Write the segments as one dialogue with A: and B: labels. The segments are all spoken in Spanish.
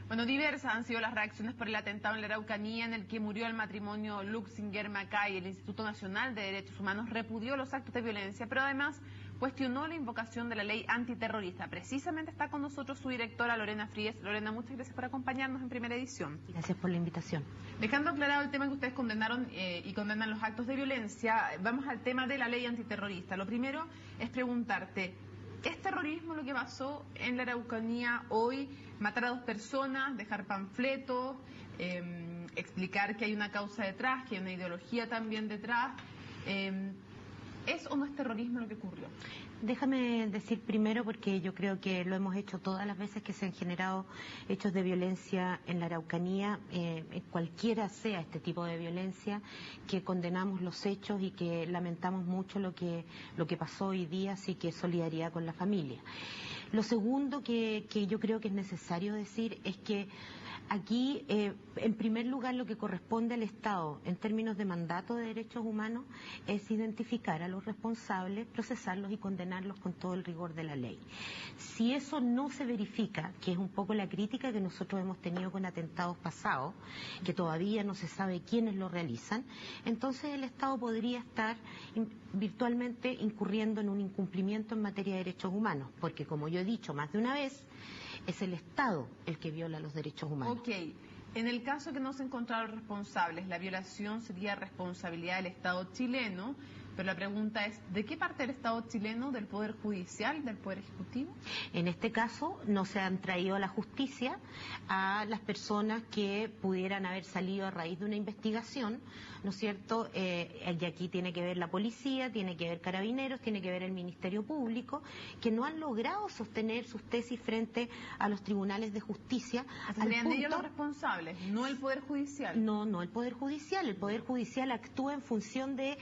A: Bueno, diversas han sido las reacciones por el atentado en la Araucanía en el que murió el matrimonio Luxinger-Macay. El Instituto Nacional de Derechos Humanos repudió los actos de violencia, pero además cuestionó la invocación de la ley antiterrorista. Precisamente está con nosotros su directora Lorena Fríes. Lorena, muchas gracias por acompañarnos en Primera Edición.
B: Gracias por la invitación.
A: Dejando aclarado el tema que ustedes condenaron y condenan los actos de violencia, vamos al tema de la ley antiterrorista. Lo primero es preguntarte, ¿es terrorismo lo que pasó en la Araucanía hoy? Matar a 2 personas, dejar panfletos, explicar que hay una causa detrás, que hay una ideología también detrás. ¿Es o no es terrorismo lo que ocurrió?
B: Déjame decir primero, porque yo creo que lo hemos hecho todas las veces que se han generado hechos de violencia en la Araucanía, cualquiera sea este tipo de violencia, que condenamos los hechos y que lamentamos mucho lo que pasó hoy día, así que solidaridad con la familia. Lo segundo que yo creo que es necesario decir es que aquí, en primer lugar, lo que corresponde al Estado en términos de mandato de derechos humanos es identificar a los responsables, procesarlos y condenarlos con todo el rigor de la ley. Si eso no se verifica, que es un poco la crítica que nosotros hemos tenido con atentados pasados, que todavía no se sabe quiénes lo realizan, entonces el Estado podría estar virtualmente incurriendo en un incumplimiento en materia de derechos humanos, porque como yo he dicho más de una vez, es el Estado el que viola los derechos humanos.
A: Ok, en el caso que no se encontraron responsables, la violación sería responsabilidad del Estado chileno, pero la pregunta es, ¿de qué parte del Estado chileno? ¿Del Poder Judicial? ¿Del Poder Ejecutivo?
B: En este caso no se han traído a la justicia a las personas que pudieran haber salido a raíz de una investigación, ¿no es cierto? Y aquí tiene que ver la policía, tiene que ver Carabineros, tiene que ver el Ministerio Público, que no han logrado sostener sus tesis frente a los tribunales de justicia.
A: ¿Serían ellos los responsables, no el Poder Judicial?
B: No el Poder Judicial. El Poder Judicial actúa en función de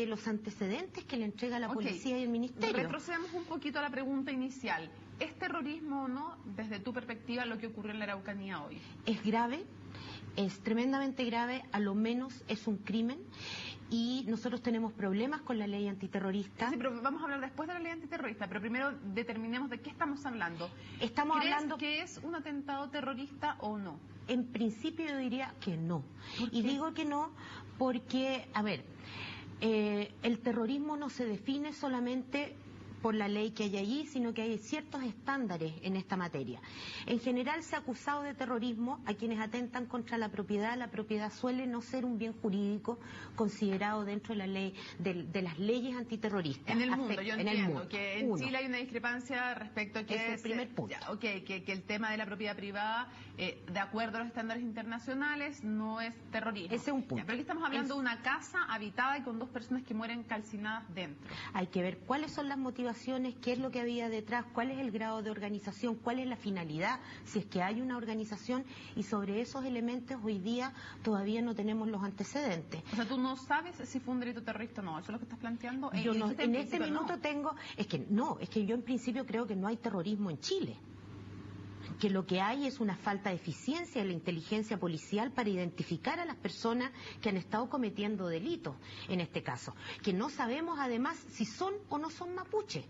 B: los antecedentes que le entrega la policía y el Ministerio.
A: Retrocedamos un poquito a la pregunta inicial. ¿Es terrorismo o no, desde tu perspectiva, lo que ocurrió en la Araucanía hoy?
B: Es grave, es tremendamente grave, a lo menos es un crimen. Y nosotros tenemos problemas con la ley antiterrorista.
A: Sí, pero vamos a hablar después de la ley antiterrorista, pero primero determinemos de qué estamos hablando.
B: ¿Crees
A: que es un atentado terrorista o no?
B: En principio yo diría que no.
A: ¿Por qué?
B: Y digo que no porque, a ver, el terrorismo no se define solamente por la ley que hay allí, sino que hay ciertos estándares en esta materia. En general se ha acusado de terrorismo a quienes atentan contra la propiedad. La propiedad suele no ser un bien jurídico considerado dentro de la ley, de las leyes antiterroristas.
A: En el mundo, yo entiendo que en
B: Uno.
A: Chile hay una discrepancia respecto a que
B: es el primer punto.
A: Que el tema de la propiedad privada, de acuerdo a los estándares internacionales, no es terrorismo.
B: Ese es un punto.
A: Pero aquí estamos hablando de una casa habitada y con 2 personas que mueren calcinadas dentro.
B: Hay que ver cuáles son las motivaciones, qué es lo que había detrás, cuál es el grado de organización, cuál es la finalidad, si es que hay una organización, y sobre esos elementos hoy día todavía no tenemos los antecedentes.
A: O sea, tú no sabes si fue un delito terrorista o no, ¿eso es lo que estás planteando?
B: Yo no, en este minuto tengo, es que yo en principio creo que no hay terrorismo en Chile. Que lo que hay es una falta de eficiencia de la inteligencia policial para identificar a las personas que han estado cometiendo delitos, en este caso. Que no sabemos además si son o no son mapuches.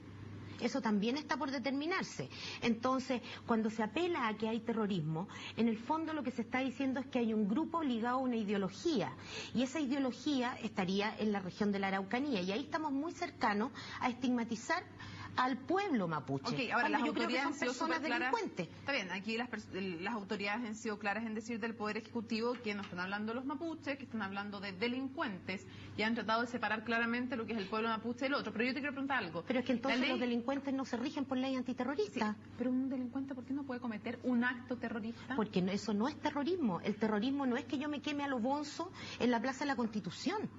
B: Eso también está por determinarse. Entonces, cuando se apela a que hay terrorismo, en el fondo lo que se está diciendo es que hay un grupo ligado a una ideología, y esa ideología estaría en la región de la Araucanía, y ahí estamos muy cercanos a estigmatizar al pueblo mapuche.
A: Okay, ahora las
B: yo creo que
A: autoridades
B: son
A: han sido
B: personas
A: superclaras.
B: delincuentes.
A: Está bien, aquí las autoridades han sido claras en decir del Poder Ejecutivo que no están hablando de los mapuches, que están hablando de delincuentes, y han tratado de separar claramente lo que es el pueblo mapuche del otro. Pero yo te quiero preguntar algo.
B: Pero es que entonces los delincuentes no se rigen por ley antiterrorista.
A: Sí, pero un delincuente, ¿por qué no puede cometer un acto terrorista?
B: Porque eso no es terrorismo. El terrorismo no es que yo me queme a lo bonzo en la Plaza de la Constitución.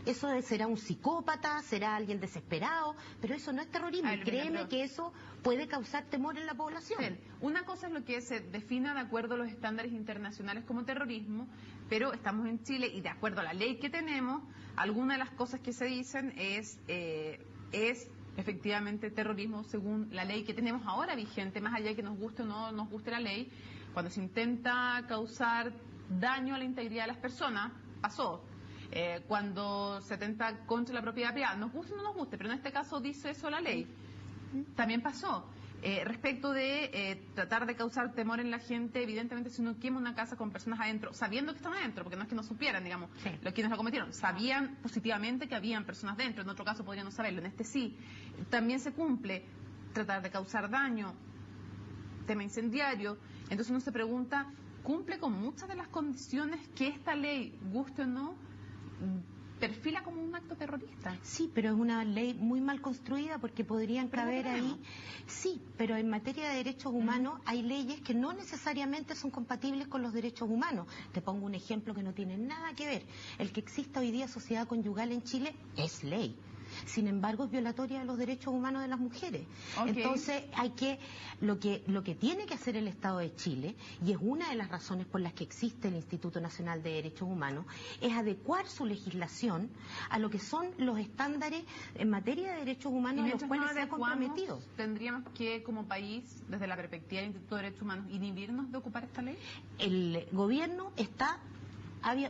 B: Eso será un psicópata, será alguien desesperado, pero eso no es terrorismo. Créeme que eso puede causar temor en la población.
A: Bien. Una cosa es lo que se defina de acuerdo a los estándares internacionales como terrorismo, pero estamos en Chile y de acuerdo a la ley que tenemos, algunas de las cosas que se dicen es efectivamente terrorismo según la ley que tenemos ahora vigente, más allá de que nos guste o no nos guste la ley. Cuando se intenta causar daño a la integridad de las personas, pasó. Cuando se atenta contra la propiedad privada, nos guste o no nos guste, pero en este caso dice eso la ley, también pasó. Respecto de tratar de causar temor en la gente, evidentemente si uno quema una casa con personas adentro, sabiendo que están adentro, porque no es que no supieran, digamos,
B: Sí.
A: los quienes lo cometieron, sabían positivamente que habían personas dentro, en otro caso podrían no saberlo, en este sí, también se cumple tratar de causar daño, tema incendiario, entonces uno se pregunta, ¿cumple con muchas de las condiciones que esta ley, guste o no, perfila como un acto terrorista?
B: Sí, pero es una ley muy mal construida porque podrían
A: Pero
B: caber
A: no
B: ahí.
A: tenemos.
B: Sí, pero en materia de derechos humanos hay leyes que no necesariamente son compatibles con los derechos humanos. Te pongo un ejemplo que no tiene nada que ver. El que exista hoy día sociedad conyugal en Chile es ley. Sin embargo, es violatoria de los derechos humanos de las mujeres.
A: Ok.
B: Entonces, lo que tiene que hacer el Estado de Chile, y es una de las razones por las que existe el Instituto Nacional de Derechos Humanos, es adecuar su legislación a lo que son los estándares en materia de derechos humanos a los
A: mientras
B: cuales
A: no
B: se ha
A: adecuamos,
B: comprometido.
A: ¿tendríamos que, como país, desde la perspectiva del Instituto de Derechos Humanos, inhibirnos de ocupar esta ley?
B: El gobierno está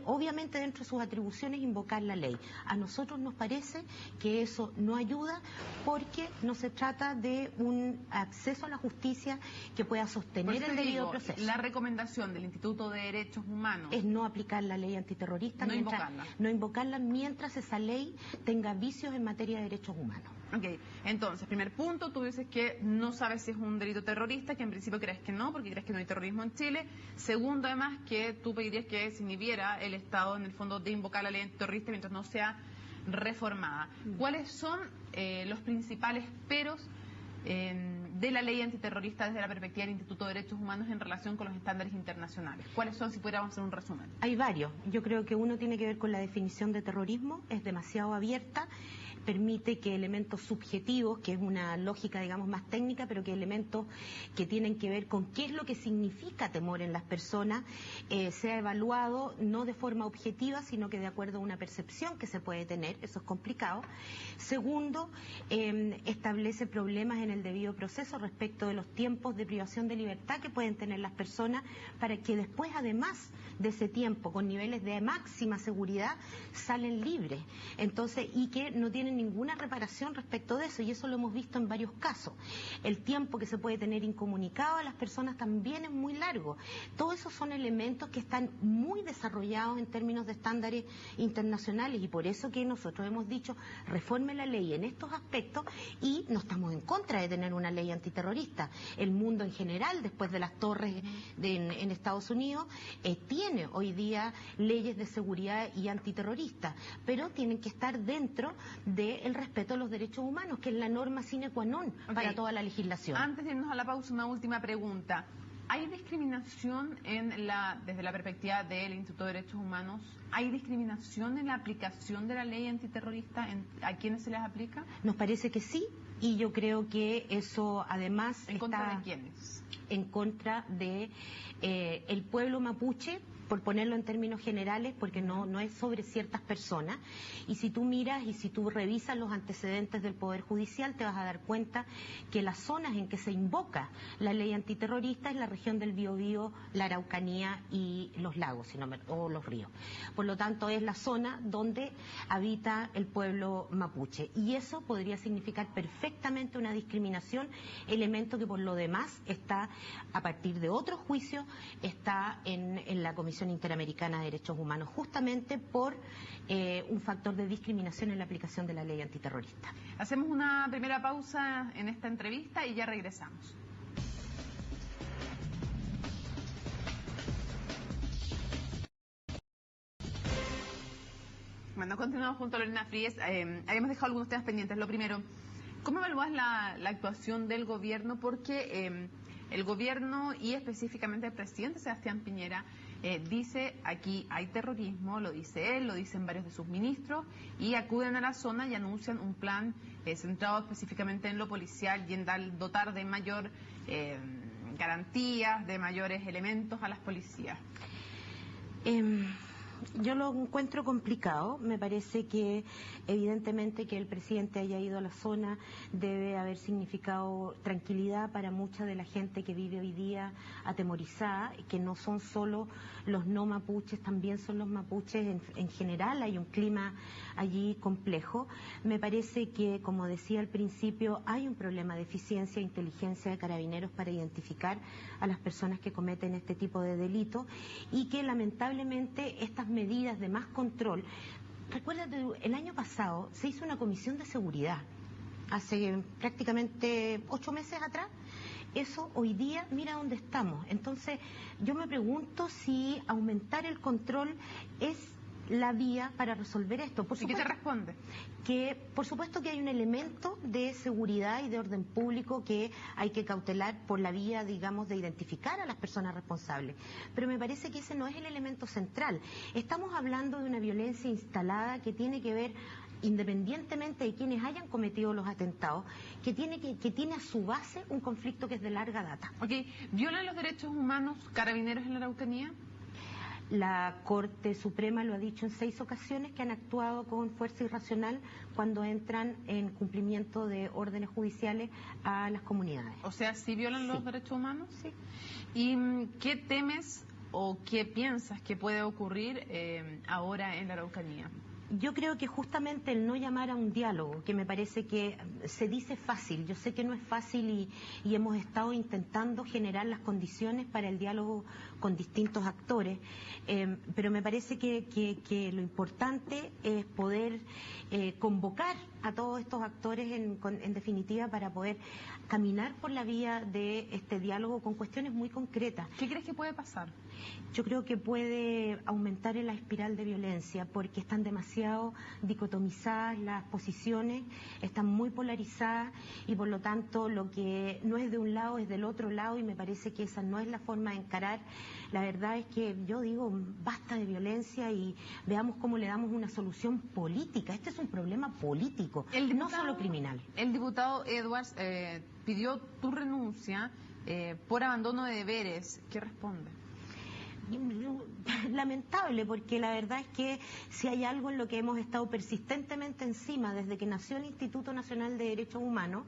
B: obviamente dentro de sus atribuciones invocar la ley. A nosotros nos parece que eso no ayuda porque no se trata de un acceso a la justicia que pueda
A: Por
B: sostener
A: eso
B: el
A: te
B: debido
A: digo,
B: proceso.
A: la recomendación del Instituto de Derechos Humanos
B: Es no aplicar la ley antiterrorista,
A: No
B: mientras,
A: invocarla.
B: no invocarla mientras esa ley tenga vicios en materia de derechos humanos.
A: Ok, entonces, primer punto, tú dices que no sabes si es un delito terrorista, que en principio crees que no, porque crees que no hay terrorismo en Chile. Segundo, además, que tú pedirías que se inhibiera el Estado, en el fondo, de invocar la ley terrorista mientras no sea reformada. ¿Cuáles son los principales peros de la ley antiterrorista desde la perspectiva del Instituto de Derechos Humanos en relación con los estándares internacionales? ¿Cuáles son, si pudiéramos hacer un resumen?
B: Hay varios. Yo creo que uno tiene que ver con la definición de terrorismo, es demasiado abierta, permite que elementos subjetivos, que es una lógica, digamos, más técnica, pero que elementos que tienen que ver con qué es lo que significa temor en las personas, sea evaluado no de forma objetiva, sino que de acuerdo a una percepción que se puede tener, eso es complicado. Segundo, establece problemas en el debido proceso respecto de los tiempos de privación de libertad que pueden tener las personas para que después, además de ese tiempo, con niveles de máxima seguridad, salen libres. Entonces, y que no tienen ninguna reparación respecto de eso, y eso lo hemos visto en varios casos. El tiempo que se puede tener incomunicado a las personas también es muy largo. Todos esos son elementos que están muy desarrollados en términos de estándares internacionales, y por eso que nosotros hemos dicho, reforme la ley en estos aspectos, y no estamos en contra de tener una ley antiterrorista. El mundo en general, después de las torres en Estados Unidos, tiene hoy día leyes de seguridad y antiterroristas, pero tienen que estar dentro del respeto a los derechos humanos, que es la norma sine qua non para toda la legislación.
A: Antes de irnos a la pausa, una última pregunta. ¿Hay discriminación desde la perspectiva del Instituto de Derechos Humanos? ¿Hay discriminación en la aplicación de la ley antiterrorista a quienes se les aplica?
B: Nos parece que sí, y yo creo que eso además
A: ¿En contra de quiénes?
B: En contra de el pueblo mapuche, por ponerlo en términos generales, porque no es sobre ciertas personas. Y si tú miras y si tú revisas los antecedentes del Poder Judicial, te vas a dar cuenta que las zonas en que se invoca la ley antiterrorista es la región del Biobío, la Araucanía y los lagos, o los ríos. Por lo tanto, es la zona donde habita el pueblo mapuche. Y eso podría significar perfectamente una discriminación, elemento que por lo demás está, a partir de otros juicios, está en la Comisión Interamericana de Derechos Humanos, justamente por un factor de discriminación en la aplicación de la ley antiterrorista.
A: Hacemos una primera pausa en esta entrevista y ya regresamos. Bueno, continuamos junto a Lorena Fríes. Habíamos dejado algunos temas pendientes. Lo primero, ¿cómo evalúas la actuación del gobierno? Porque el gobierno y específicamente el presidente Sebastián Piñera dice aquí hay terrorismo, lo dice él, lo dicen varios de sus ministros, y acuden a la zona y anuncian un plan centrado específicamente en lo policial y en dotar de mayor garantías, de mayores elementos a las policías.
B: Yo lo encuentro complicado. Me parece que evidentemente que el presidente haya ido a la zona debe haber significado tranquilidad para mucha de la gente que vive hoy día atemorizada, que no son solo los no mapuches, también son los mapuches en general. Hay un clima allí complejo. Me parece que, como decía al principio, hay un problema de eficiencia e inteligencia de Carabineros para identificar a las personas que cometen este tipo de delitos y que lamentablemente estas medidas de más control. Recuérdate, el año pasado se hizo una comisión de seguridad, hace prácticamente 8 meses atrás. Eso hoy día, mira dónde estamos. Entonces, yo me pregunto si aumentar el control es la vía para resolver esto.
A: ¿Y qué te responde?
B: Que por supuesto que hay un elemento de seguridad y de orden público que hay que cautelar por la vía, digamos, de identificar a las personas responsables. Pero me parece que ese no es el elemento central. Estamos hablando de una violencia instalada que tiene que ver, independientemente de quienes hayan cometido los atentados, que tiene a su base un conflicto que es de larga data.
A: Okay. ¿Violan los derechos humanos Carabineros en la Araucanía?
B: La Corte Suprema lo ha dicho en 6 ocasiones, que han actuado con fuerza irracional cuando entran en cumplimiento de órdenes judiciales a las comunidades.
A: O sea, ¿sí violan los derechos humanos?
B: Sí.
A: ¿Y qué temes o qué piensas que puede ocurrir ahora en la Araucanía?
B: Yo creo que justamente el no llamar a un diálogo, que me parece que se dice fácil, yo sé que no es fácil y hemos estado intentando generar las condiciones para el diálogo con distintos actores, pero me parece que lo importante es poder convocar a todos estos actores en definitiva para poder caminar por la vía de este diálogo con cuestiones muy concretas.
A: ¿Qué crees que puede pasar?
B: Yo creo que puede aumentar en la espiral de violencia porque están demasiado dicotomizadas las posiciones, están muy polarizadas y por lo tanto lo que no es de un lado es del otro lado y me parece que esa no es la forma de encarar. La verdad es que yo digo, basta de violencia y veamos cómo le damos una solución política. Este es un problema político, no solo criminal.
A: El diputado Edwards pidió tu renuncia por abandono de deberes. ¿Qué responde?
B: Lamentable, porque la verdad es que si hay algo en lo que hemos estado persistentemente encima desde que nació el Instituto Nacional de Derechos Humanos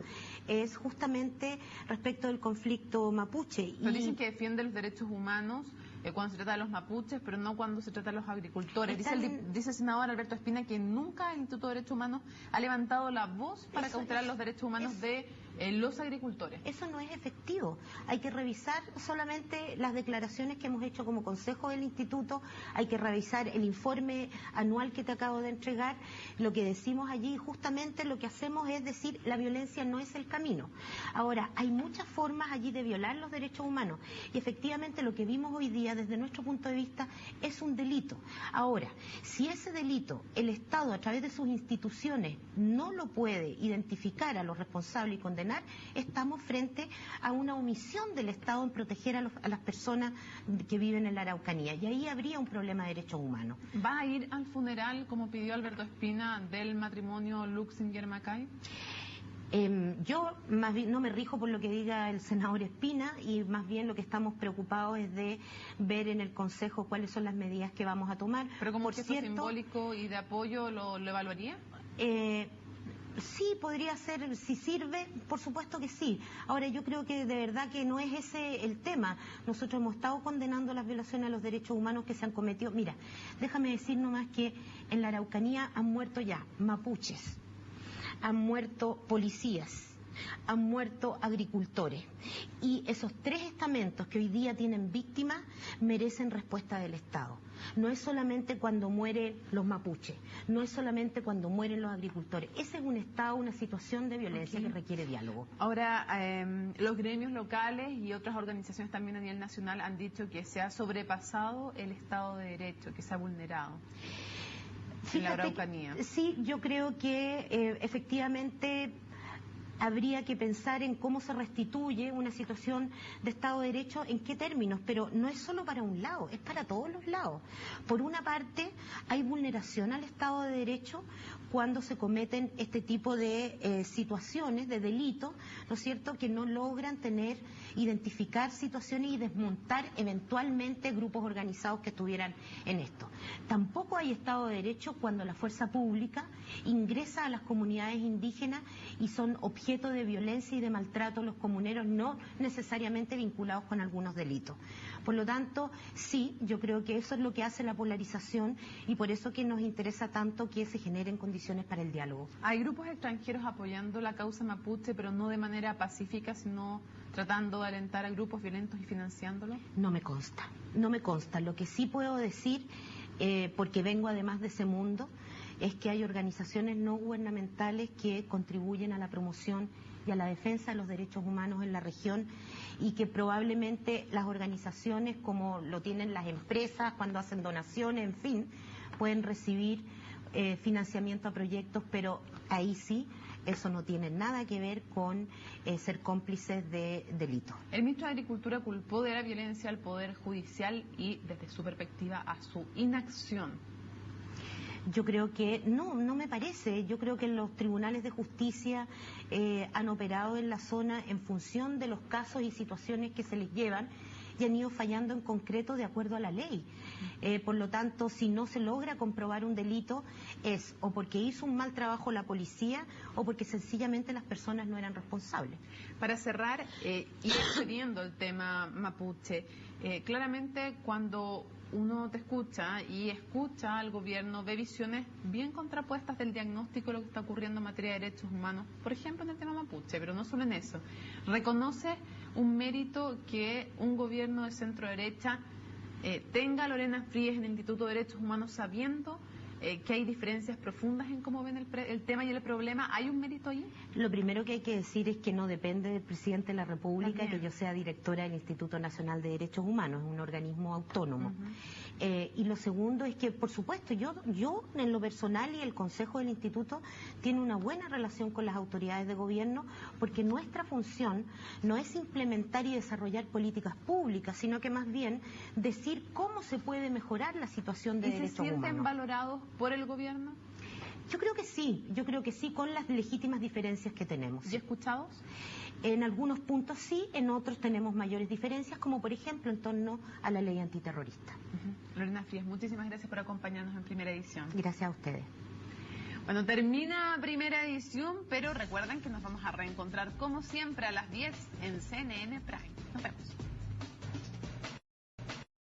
B: es justamente respecto del conflicto mapuche.
A: Pero dicen que defiende los derechos humanos cuando se trata de los mapuches, pero no cuando se trata de los agricultores. Dice el senador Alberto Espina que nunca el Instituto de Derechos Humanos ha levantado la voz para cautelar los derechos humanos de los agricultores.
B: Eso no es efectivo. Hay que revisar solamente las declaraciones que hemos hecho como consejo del instituto, hay que revisar el informe anual que te acabo de entregar. Lo que decimos allí, justamente lo que hacemos es decir, la violencia no es el camino. Ahora, hay muchas formas allí de violar los derechos humanos y efectivamente lo que vimos hoy día desde nuestro punto de vista es un delito. Ahora, si ese delito el Estado a través de sus instituciones no lo puede identificar a los responsables y condenar, estamos frente a una omisión del Estado en proteger a las personas que viven en la Araucanía y ahí habría un problema de derechos humanos.
A: ¿Va a ir al funeral, como pidió Alberto Espina, del matrimonio Luxinger-Macay?
B: Yo más bien no me rijo por lo que diga el senador Espina y más bien lo que estamos preocupados es de ver en el Consejo cuáles son las medidas que vamos a tomar.
A: ¿Pero como gesto simbólico y de apoyo lo evaluaría?
B: Sí, podría ser, si sirve, por supuesto que sí. Ahora, yo creo que de verdad que no es ese el tema. Nosotros hemos estado condenando las violaciones a los derechos humanos que se han cometido. Mira, déjame decir nomás que en la Araucanía han muerto ya mapuches, han muerto policías, han muerto agricultores y esos 3 estamentos que hoy día tienen víctimas merecen respuesta del Estado. No es solamente cuando mueren los mapuches, no es solamente cuando mueren los agricultores. Ese es un Estado, una situación de violencia que requiere diálogo.
A: Ahora, los gremios locales y otras organizaciones también a nivel nacional han dicho que se ha sobrepasado el Estado de Derecho, que se ha vulnerado.
B: Fíjate, en la Araucanía. Sí, yo creo que efectivamente habría que pensar en cómo se restituye una situación de Estado de Derecho, en qué términos, pero no es solo para un lado, es para todos los lados. Por una parte, hay vulneración al Estado de Derecho cuando se cometen este tipo de situaciones, de delitos, ¿no es cierto?, que no logran identificar situaciones y desmontar eventualmente grupos organizados que estuvieran en esto. Tampoco hay Estado de Derecho cuando la fuerza pública ingresa a las comunidades indígenas y son objeto de violencia y de maltrato los comuneros, no necesariamente vinculados con algunos delitos. Por lo tanto, sí, yo creo que eso es lo que hace la polarización y por eso que nos interesa tanto que se generen condiciones para el diálogo.
A: Hay grupos extranjeros apoyando la causa mapuche, pero no de manera pacífica, sino tratando de alentar a grupos violentos y financiándolos.
B: No me consta, no me consta. Lo que sí puedo decir, porque vengo además de ese mundo, es que hay organizaciones no gubernamentales que contribuyen a la promoción y a la defensa de los derechos humanos en la región y que probablemente las organizaciones, como lo tienen las empresas cuando hacen donaciones, en fin, pueden recibir financiamiento a proyectos, pero ahí sí, eso no tiene nada que ver con ser cómplices de delitos.
A: El ministro de Agricultura culpó de la violencia al Poder Judicial y, desde su perspectiva, a su inacción.
B: Yo creo que no me parece. Yo creo que los tribunales de justicia han operado en la zona en función de los casos y situaciones que se les llevan y han ido fallando en concreto de acuerdo a la ley. Por lo tanto, si no se logra comprobar un delito, es o porque hizo un mal trabajo la policía o porque sencillamente las personas no eran responsables.
A: Para cerrar, y excediendo el tema mapuche, claramente cuando uno te escucha y escucha al gobierno, ve visiones bien contrapuestas del diagnóstico de lo que está ocurriendo en materia de derechos humanos, por ejemplo en el tema mapuche, pero no solo en eso. Reconoce un mérito que un gobierno de centro derecha tenga a Lorena Fríes en el Instituto de Derechos Humanos sabiendo que hay diferencias profundas en cómo ven el tema y el problema. ¿Hay un mérito ahí?
B: Lo primero que hay que decir es que no depende del presidente de la República que yo sea directora del Instituto Nacional de Derechos Humanos, es un organismo autónomo. Y lo segundo es que, por supuesto, yo en lo personal y el Consejo del Instituto tiene una buena relación con las autoridades de gobierno porque nuestra función no es implementar y desarrollar políticas públicas, sino que más bien decir cómo se puede mejorar la situación de derechos humanos.
A: ¿Y se sienten valorados por el gobierno?
B: Yo creo que sí, con las legítimas diferencias que tenemos.
A: ¿Y escuchados?
B: En algunos puntos sí, en otros tenemos mayores diferencias, como por ejemplo en torno a la ley antiterrorista.
A: Lorena Fríes, muchísimas gracias por acompañarnos en Primera Edición.
B: Gracias a ustedes.
A: Bueno, termina Primera Edición, pero recuerden que nos vamos a reencontrar como siempre a las 10 en CNN Prime. Nos vemos.